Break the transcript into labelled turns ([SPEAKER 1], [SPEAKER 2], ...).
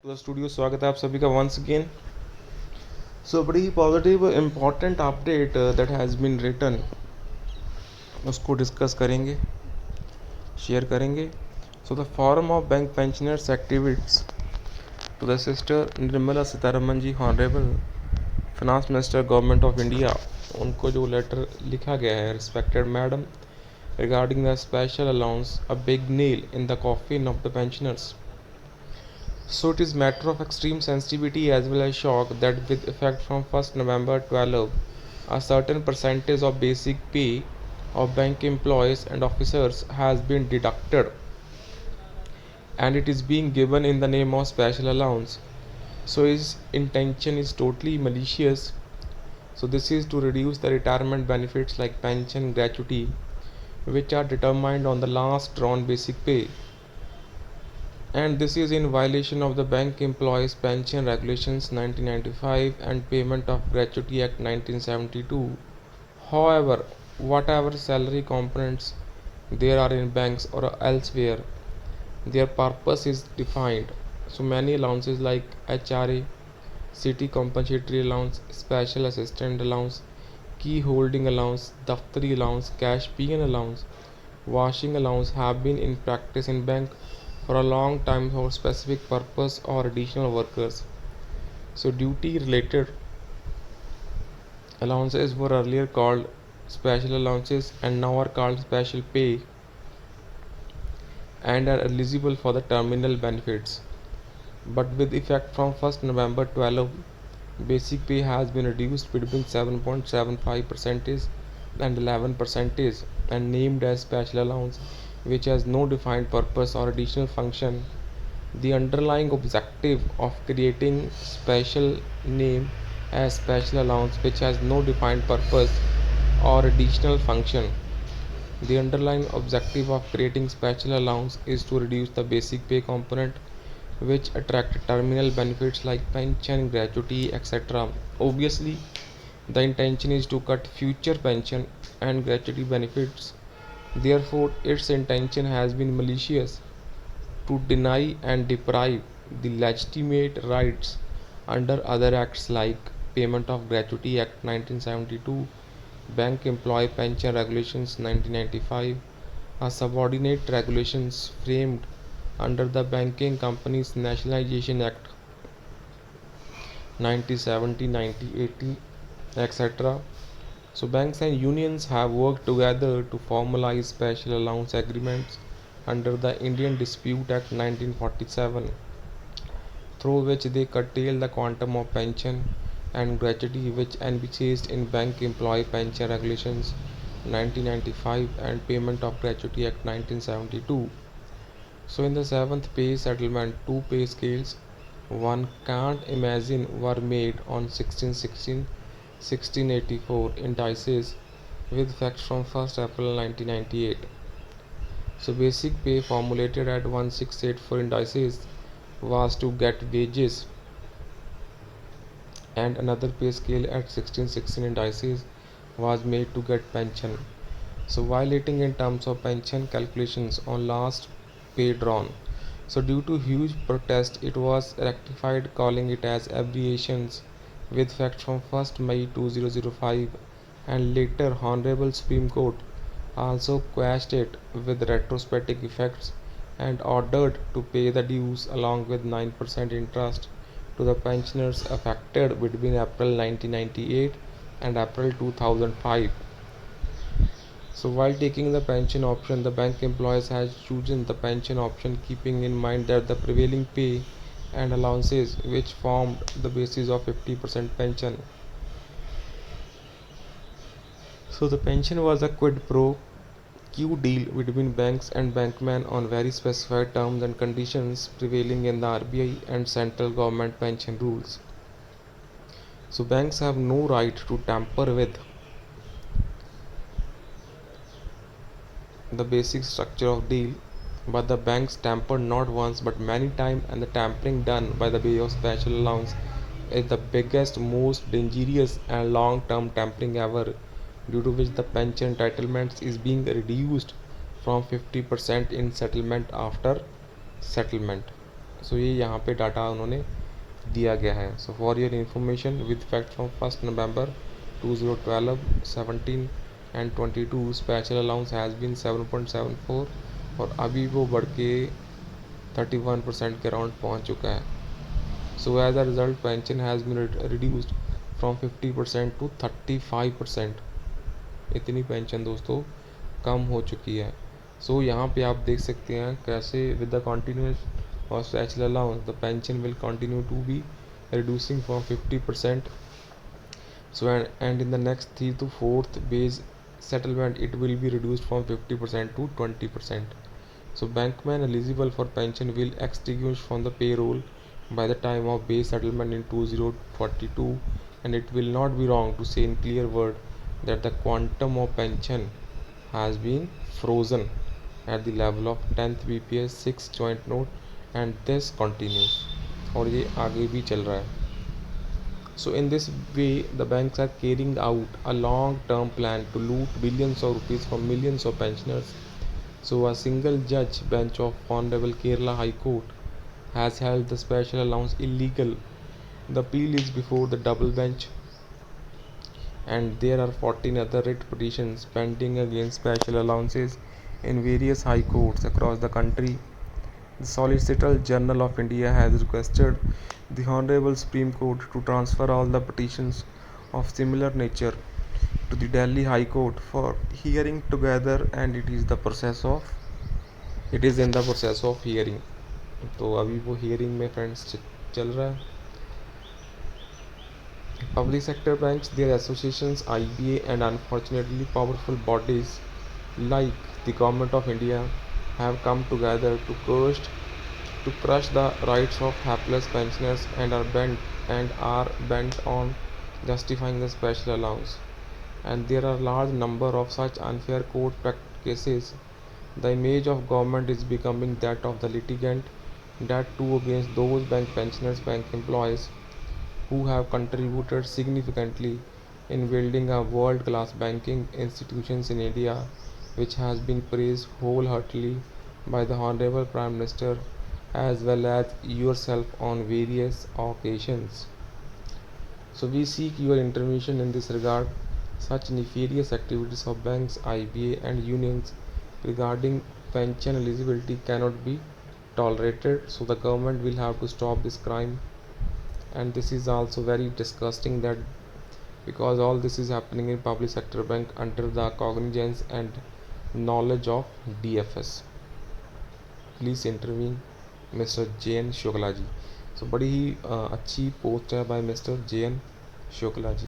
[SPEAKER 1] To the studio. स्वागत है आप सभी का वंस अगेन। सो बड़ी positive important update that has been written, उसको डिस्कस करेंगे, शेयर करेंगे। So the forum of bank pensioners activities to the sister Nirmala Sitharaman ji, honourable finance minister government of India, उनको जो लेटर लिखा गया है, respected madam, regarding the special allowance a big nail in the coffin of the pensioners. So it is matter of extreme sensitivity as well as shock that with effect from 1st November 12, a certain percentage of basic pay of bank employees and officers has been deducted, and it is being given in the name of special allowance. So his intention is totally malicious. So this is to reduce the retirement benefits like pension, gratuity, which are determined on the last drawn basic pay, and this is in violation of the Bank Employees Pension Regulations 1995 and Payment of Gratuity Act 1972. However, whatever salary components there are in banks or elsewhere, their purpose is defined. So many allowances like HRA, city compensatory allowance, special assistant allowance, key holding allowance, daftari allowance, cash PN allowance, washing allowance have been in practice in bank for a long time for specific purpose or additional workers. So duty related allowances were earlier called special allowances and now are called special pay and are eligible for the terminal benefits. But with effect from 1st November 12, basic pay has been reduced between 7.75% and 11% and named as special allowance, which has no defined purpose or additional function. The underlying objective of creating special name as special allowance, which has no defined purpose or additional function. The underlying objective of creating special allowance is to reduce the basic pay component, which attract terminal benefits like pension, gratuity, etc. Obviously, the intention is to cut future pension and gratuity benefits. Therefore, its intention has been malicious to deny and deprive the legitimate rights under other acts like Payment of Gratuity Act 1972, Bank Employee Pension Regulations 1995, a subordinate regulations framed under the Banking Companies Nationalization Act 1970, 1980, etc. So banks and unions have worked together to formalize special allowance agreements under the Indian Dispute Act 1947, through which they curtail the quantum of pension and gratuity which envisaged in Bank Employee Pension Regulations 1995 and Payment of Gratuity Act 1972. So in the seventh pay settlement, two pay scales one can't imagine were made on 1616 1684 indices with effect from 1st April 1998. So basic pay formulated at 1684 indices was to get wages, and another pay scale at 1616 indices was made to get pension. So violating in terms of pension calculations on last pay drawn. So due to huge protest, it was rectified, calling it as abbreviations with effect from 1st May 2005, and later Honorable Supreme Court also quashed it with retrospective effects and ordered to pay the dues along with 9% interest to the pensioners affected between April 1998 and April 2005. So while taking the pension option, the bank employees has chosen the pension option keeping in mind that the prevailing pay and allowances which formed the basis of 50% pension. So the pension was a quid pro quo deal between banks and bankmen on very specified terms and conditions prevailing in the RBI and central government pension rules. So banks have no right to tamper with the basic structure of deal, but the banks tampered not once but many times, and the tampering done by the way of special allowance is the biggest, most dangerous and long-term tampering ever, due to which the pension entitlements is being reduced from 50% in settlement after settlement. So ये यहाँ पे data उन्होंने दिया गया है. So for your information, with effect from 1 November 2012, 17 and 22 special allowance has been 7.74 और अभी वो बढ़ के 31% के अराउंड पहुँच चुका है. So as a result pension has been reduced from 50% to 35%. इतनी पेंशन दोस्तों कम हो चुकी है. सो यहाँ पे आप देख सकते हैं कैसे विद द कंटिन्यूस और special allowance the pension will continue to be reducing from 50%. So and in the next 3 to 4th base settlement it will be reduced from 50% to 20%. So bankmen eligible for pension will extinguish from the payroll by the time of base settlement in 2042, and it will not be wrong to say in clear word that the quantum of pension has been frozen at the level of 10th BPS 6 joint note, and this continues और ये आगे भी चल रहा है. So in this way, the banks are carrying out a long-term plan to loot billions of rupees from millions of pensioners. So a single judge bench of Honorable Kerala High Court has held the special allowance illegal. The appeal is before the double bench, and there are 14 other writ petitions pending against special allowances in various high courts across the country. The Solicitor General of India has requested the Honorable Supreme Court to transfer all the petitions of similar nature to the Delhi High Court for hearing together, and it is in the process of hearing. तो अभी वो hearing में friends चल रहा है. Public sector banks, their associations, IBA, and unfortunately powerful bodies like the Government of India have come together to crush the rights of hapless pensioners and are bent on justifying the special allowance. And there are large number of such unfair court cases. The image of government is becoming that of the litigant, that too against those bank pensioners, bank employees who have contributed significantly in building a world-class banking institutions in India, which has been praised wholeheartedly by the Honorable Prime Minister as well as yourself on various occasions. So we seek your intervention in this regard. Such nefarious activities of banks, IBA and unions regarding pension eligibility cannot be tolerated. So the government will have to stop this crime. And this is also very disgusting that because all this is happening in public sector bank under the cognizance and knowledge of DFS. Please intervene mister J N Shukla ji. So बड़ी ही अच्छी post है by mister J N Shukla ji.